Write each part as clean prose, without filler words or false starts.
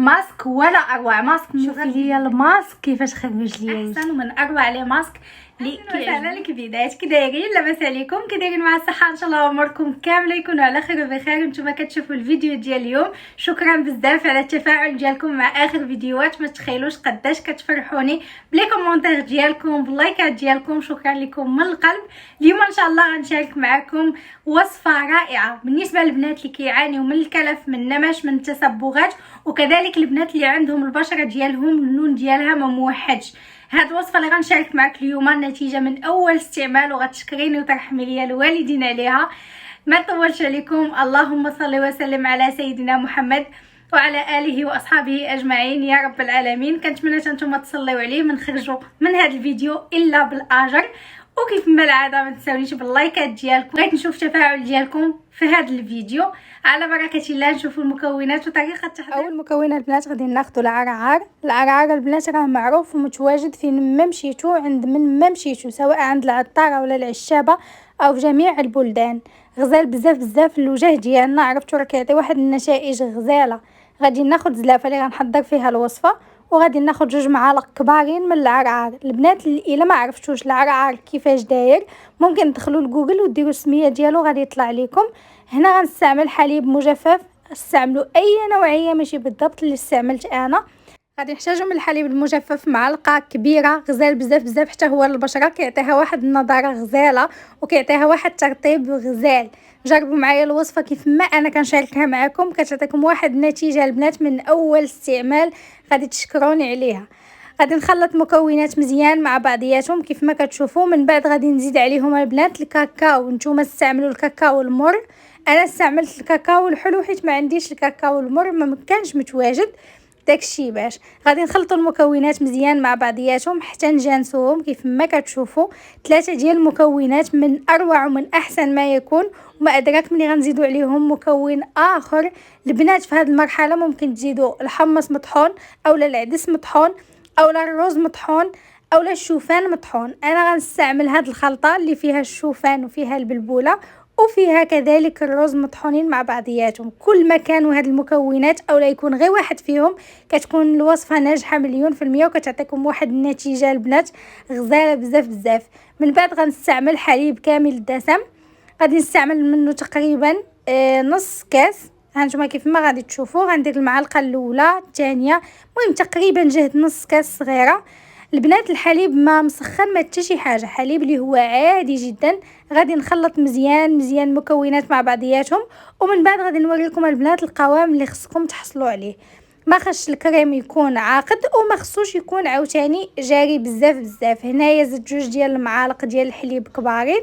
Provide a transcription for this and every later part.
ماسك ولا اروع ماسك. شوفي لي الماسك كيفاش خرج لي احسن ومن اروع لي ماسك اللي كيعجبني لك بدايات. كي دايرين؟ لاباس عليكم؟ كي دايرين مع الصحه؟ ان شاء الله اموركم كامله يكونوا على خير وبخير. نتوما كتشوفوا الفيديو ديال اليوم، شكرا بزاف على التفاعل ديالكم مع اخر فيديوهات. ما تخيلوش قداش كتفرحوني بلي كومونتير ديالكم باللايكات ديالكم، شكرا لكم من القلب. اليوم ان شاء الله غنشارك معكم وصفه رائعه بالنسبه للبنات اللي كيعانيو من الكلف، من النمش، من التصبغات، وكذلك البنات اللي عندهم البشره ديالهم اللون ديالها ما موحدش. هاد الوصفه اللي غنشارك معك اليوم نتيجه من اول استعمال، وغتشكريني وترحمي لي الوالدين عليها. ما نطولش عليكم، اللهم صل وسلم على سيدنا محمد وعلى اله واصحابه اجمعين يا رب العالمين. كنتمنى نتوما تصليو عليه من خرجوا من هذا الفيديو الا بالاجر. وكيف ما العاده ما تنساونيش باللايكات ديالكم. بغيت نشوف التفاعل ديالكم في هذا الفيديو. على بركه الله نشوفوا المكونات وطريقه التحضير. اول مكون البنات غادي ناخذوا العرعار البنات راه معروف ومتواجد فين ما مشيتو، عند من ما مشيتو، سواء عند العطاره ولا العشابه او في جميع البلدان. غزال بزاف الوجه ديالنا، عرفتوا راه كيعطي واحد النتائج غزاله. غادي ناخذ زلافه اللي غنحضر فيها الوصفه، وغادي ناخذ 2 معالق كبارين من العرعار. البنات الا ما عرفتوش العرعار كيفاش داير، ممكن تدخلوا لجوجل وديروا السميه ديالو غادي يطلع لكم. هنا غنستعمل حليب مجفف، استعملوا اي نوعيه ماشي بالضبط اللي استعملت انا. غادي نحتاجوا من الحليب المجفف معلقه كبيره. غزال بزاف حتى هو للبشره، كيعطيها واحد النضاره غزاله وكيعطيها واحد الترطيب غزال. جربوا معايا الوصفه كيف ما انا كنشاركها معكم، كتعطيكم واحد النتيجه البنات من اول استعمال غادي تشكروني عليها. غادي نخلط مكونات مزيان مع بعضياتهم كيف ما كتشوفوا. من بعد غادي نزيد عليهم البنات الكاكاو. نتوما استعملوا الكاكاو المر، انا استعملت الكاكاو الحلو حيت ما عنديش الكاكاو المر، ما كانش متواجد داكشي. باش غادي نخلطوا المكونات مزيان مع بعضياتهم حتى نجانسوهم كيف ما كتشوفوا. 3 ديال المكونات من اروع ومن احسن ما يكون. وما ادراك ملي غنزيدوا عليهم مكون اخر. البنات في هذه المرحله ممكن تزيدوا الحمص مطحون اولا العدس مطحون اولا الرز مطحون اولا الشوفان مطحون. انا غنستعمل هذه الخلطه اللي فيها الشوفان وفيها البلبوله وفيها كذلك الرز مطحونين مع بعضياتهم. كل ما كانوا هاد المكونات او لا يكون غير واحد فيهم كتكون الوصفه ناجحه 100% وكتعطيكم واحد النتيجه البنات غزاله بزاف. من بعد غنستعمل حليب كامل الدسم، غادي نستعمل منه تقريبا نص كاس. هانتوما كيف ما غادي تشوفوا غندير المعلقه الاولى الثانيه، المهم تقريبا جهد نص كاس صغيره. البنات الحليب ما مسخن ما حتى شي حاجه، حليب اللي هو عادي جدا. غادي نخلط مزيان المكونات مع بعضياتهم، ومن بعد غادي نوريكم البنات القوام اللي خصكم تحصلوا عليه. ما خصش الكريم يكون عاقد وما خصوش يكون عاوتاني جاري بزاف. هنايا زدت 2 ديال المعالق ديال الحليب كبارين،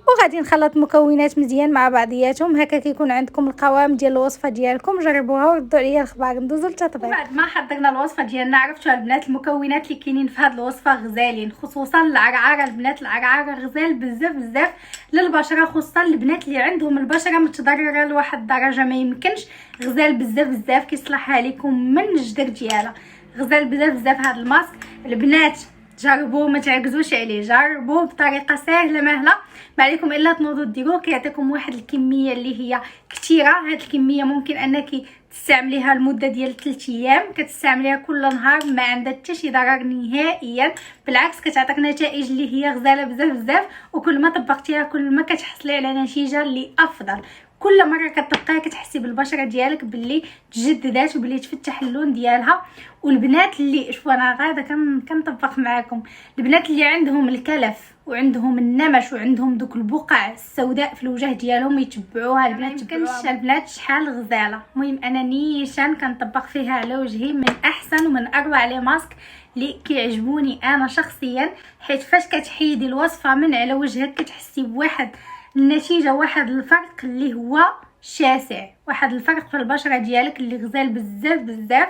وغادي نخلط مكونات مزيان مع بعضياتهم. هكا كيكون عندكم القوام ديال الوصفه ديالكم. جربوها وردوا عليا الخبار. ندوزو للتطبيق. بعد ما حضرنا الوصفه ديالنا عرفتوا البنات المكونات اللي كاينين في هذه الوصفه غزالين، خصوصا العرعاره. البنات العرعاره غزال بزاف للبشره، خصوصا البنات اللي عندهم البشره متضرره لواحد الدرجه ما يمكنش. غزال بزاف كيصلحها لكم من الجدر ديالها. غزال بزاف هذا الماسك. البنات جربوه ما تعجزوش عليه، جربوه بطريقه سهله مهله، ما عليكم الا تنوضوا ديروه. كيعطيكم واحد الكميه اللي هي كثيره. هاد الكميه ممكن انك تستعمليها لمده ديال 3 ايام، كتستعمليها كل نهار ما عندها حتى شي ضرر نهائيا. بالعكس كتعطيك نتائج اللي هي غزاله بزاف. وكل ما طبقتيها كل ما كتحصلي على نتيجه اللي افضل. كل مره كتطبقيها كتحسي بالبشره ديالك باللي تجددات وباللي تفتح اللون ديالها. والبنات اللي شوفوا انا غادا كنطبق معاكم، البنات اللي عندهم الكلف وعندهم النمش وعندهم دوك البقع السوداء في الوجه ديالهم يتبعوها البنات. يمكنش البنات شحال غزاله. المهم انا نيشان كنطبق فيها على وجهي من احسن ومن اروع لي ماسك اللي كيعجبوني انا شخصيا، حيت فاش كتحيدي الوصفه من على وجهك كتحسي بواحد النتيجه، واحد الفرق اللي هو شاسع، واحد الفرق في البشره ديالك اللي غزال بزاف.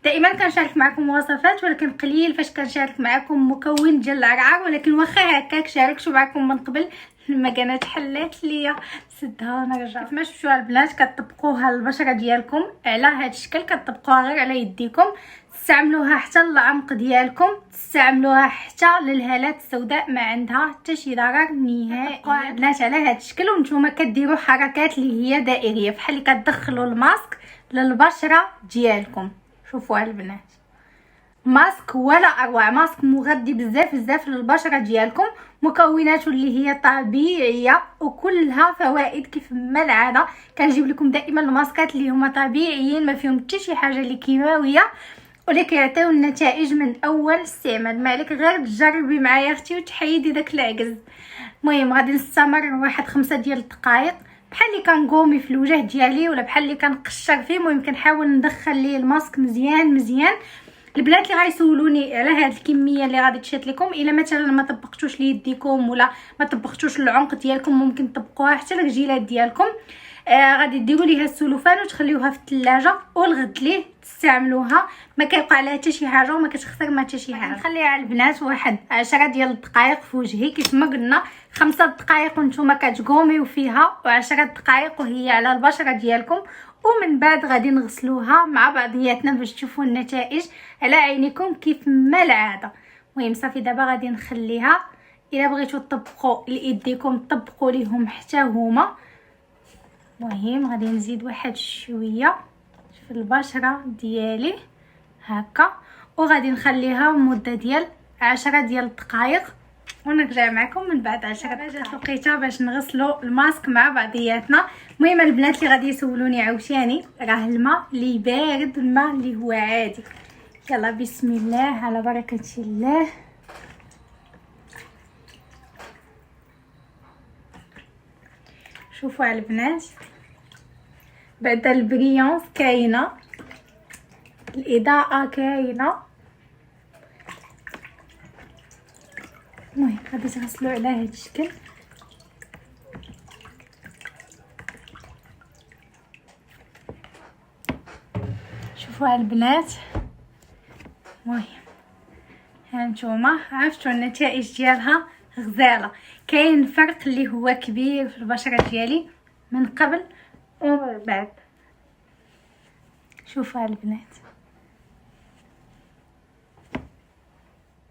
دائما كنشارك معكم وصفات، ولكن قليل فاش كنشارك معكم مكون ديال العرعر. ولكن واخا هكاك شاركت معكم من قبل لما كانت حلات ليا سدها ونرجع. كيف ما شفتوا البنات كتطبقوها للبشره ديالكم على هذا الشكل، كتطبقوها غير على يديكم، تستعملوها حتى للعمق ديالكم، تستعملوها حتى للهالات السوداء، ما عندها حتى شي ضرر نهائيا. البنات على هذا الشكل وانتم كديروا حركات اللي هي دائريه بحال اللي كتدخلوا الماسك للبشره ديالكم. شوفوا البنات، ماسك ولا اروع، ماسك مغذي بزاف بزاف للبشره ديالكم، مكوناته اللي هي طبيعيه وكلها فوائد كيف ما العاده. كنجيب لكم دائما الماسكات اللي هما طبيعيين ما فيهم حتى شي حاجه اللي كيماويه واللي كيعطيو النتائج من اول استعمال. ما عليك غير تجربي معايا اختي وتحيدي داك العجز. المهم غادي نستمر واحد 5 ديال الدقائق بحال اللي كنقومي في الوجه ديالي ولا بحال اللي كنقشر فيه. المهم كنحاول ندخل ليه الماسك مزيان مزيان. البنات اللي غيسولوني على هاد الكميه اللي غادي تشات لكم، الا مثلا ما طبقتوش ليديكم ولا ما طبقتوش العنق ديالكم، ممكن تطبقوها حتى الرجيلات ديالكم. غادي ديروا ليها السلوفان وتخليوها في الثلاجه والغد ليه تستعملوها، ما كيوقع لها حتى شي حاجه وما كتخسر ما حتى شي حاجه. نخليها البنات واحد 10 ديال الدقائق في وجهي كيف ما قلنا، 5 دقائق وانتم كتقوميو فيها و10 دقائق وهي على البشره ديالكم، ومن بعد غادي نغسلوها مع بعضياتنا باش تشوفوا النتائج على عينيكم كيف ما العاده. المهم صافي دابا غادي نخليها. الا بغيتو تطبقوا لايديكم طبقوا ليهم حتى هما. المهم غادي نزيد واحد شويه في البشره ديالي هكا، وغادي نخليها مده ديال 10 ديال الدقائق ونرجع معكم من بعد 10 دقائق. جات الوقيته باش نغسلوا الماسك مع بعضياتنا. المهم البنات اللي غادي يسولوني عاوتاني، راه الماء اللي بارد الماء اللي هو عادي. يلا بسم الله على بركه الله. شوفوا على البنات، بعد البريونس كاينه، الاضاءه كاينه. المهم غادي تغسلوا على هذا الشكل. شوفوا على البنات، المهم هانتوما عرفتوا النتائج ديالها غزاله. كاين فرق اللي هو كبير في البشره ديالي من قبل ومن بعد. شوفوا على البنات،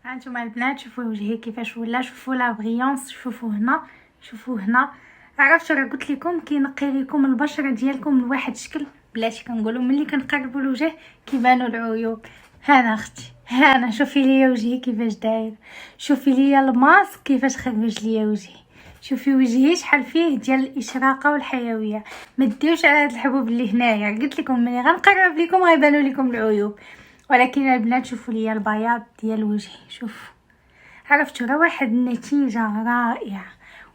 هانتوما البنات شوفوا وجهي كيفاش ولا، شوفوا لا بريونس، شوفوا هنا شوفوا هنا. عرفتوا راه قلت لكم كينقي لكم البشره ديالكم لواحد الشكل بلاتي كنقولوا ملي كنقربوا الوجه كيبانوا العيوب. هانا اختي هانا، شوفي ليا وجهي كيفاش داير، شوفي ليا الماسك كيفاش خرج ليا وجهي، شوفي وجهي شحال فيه ديال الاشراقه والحيويه. ما ديروش على هاد الحبوب اللي هنايا، قلت لكم ملي غنقرب لكم غيبانوا لكم العيوب. ولكن البنات شوفوا ليا البياض ديال وجهي، شوفوا عرفتوا راه واحد النتيجه رائعه،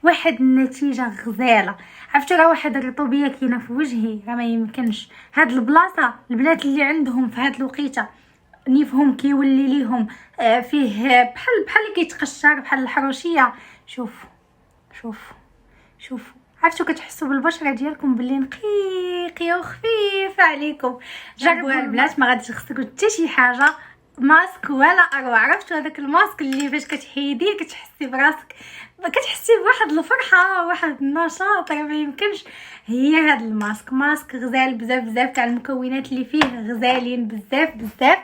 واحد النتيجه غزاله. عرفتوا راه واحد الرطوبيه كاينه في وجهي راه ما يمكنش. هاد البلاصه البنات اللي عندهم في هاد الوقيته نيفهم كيولي ليهم فيه بحال اللي كيتقشر بحال الحروشيه. شوفوا شوفوا شوفوا، عرفتوا كتحسوا بالبشره ديالكم باللي نقيقيه وخفيفه عليكم. جربوها البنات، ما غاديش تخسروا حتى شي حاجه، ماسك ولا اروع. عرفتوا هذاك الماسك اللي فاش كتحيديه كتحسي براسك، كتحسي بواحد الفرحه واحد النشاط راه ما يمكنش. هي هذا الماسك ماسك غزال بزاف بزاف، تاع المكونات اللي فيه غزالين بزاف بزاف.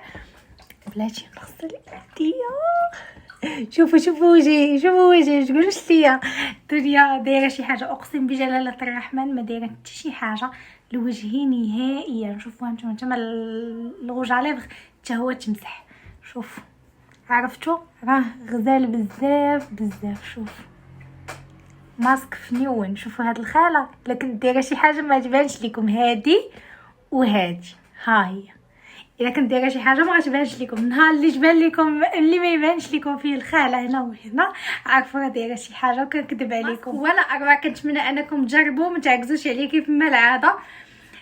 بلاتي نغسل يديا. شوفوا وجهي، شوفوا وجهي، تقولوش ليا الدنيا دايره شي حاجه. اقسم بجلاله الرحمن ما دايره حتى شي حاجه لوجهي نهائيا. شوفوا انتما الغوج على حتى هو تمسح. شوفوا عرفتوا راه غزال بزاف بزاف. شوفوا ماسك فنيون. شوفوا هاد الخاله لكن دايره شي حاجه ما تبانش لكم، هادي وهادي ها هي. اذا كنت دايره شي حاجه ما غتبانش لكم، النهار اللي تبان لكم اللي ما يبانش لكم فيه الخاله هنا وهنا عارفه راه دايره شي حاجه وكنكذب عليكم. ولا اروع، كنتمنى انكم تجربوا ما تعكزوش عليا كيف ما العاده.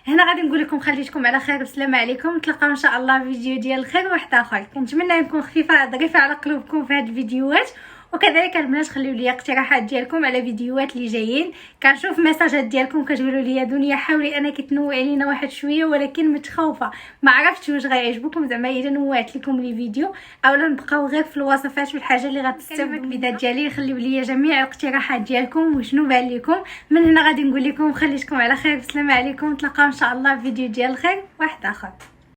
هنا غادي نقول لكم خليتكم على خير والسلام عليكم. نتلاقاو ان شاء الله في فيديو ديال الخير واحد اخر. كنتمنى نكون خفيفه ظريفه على قلوبكم في هاد الفيديوهات، وكذلك البنات خليو لي اقتراحات ديالكم على فيديوهات اللي جايين. كنشوف ميساجات ديالكم كتقولوا لي دنيا حاولي انك تنوعي لينا واحد شويه، ولكن متخوفه ما عرفتش واش غيعجبكم زعما اذا نوعت لكم لي فيديو اولا نبقاو غير في الوصفات والحاجه اللي غتستافدوا البيدات ديالي. خليو لي جميع الاقتراحات ديالكم وشنو بان لكم. من هنا غادي نقول لكم خليتكم على خير والسلام عليكم. نتلاقاو ان شاء الله في فيديو ديال الخير واحد اخر.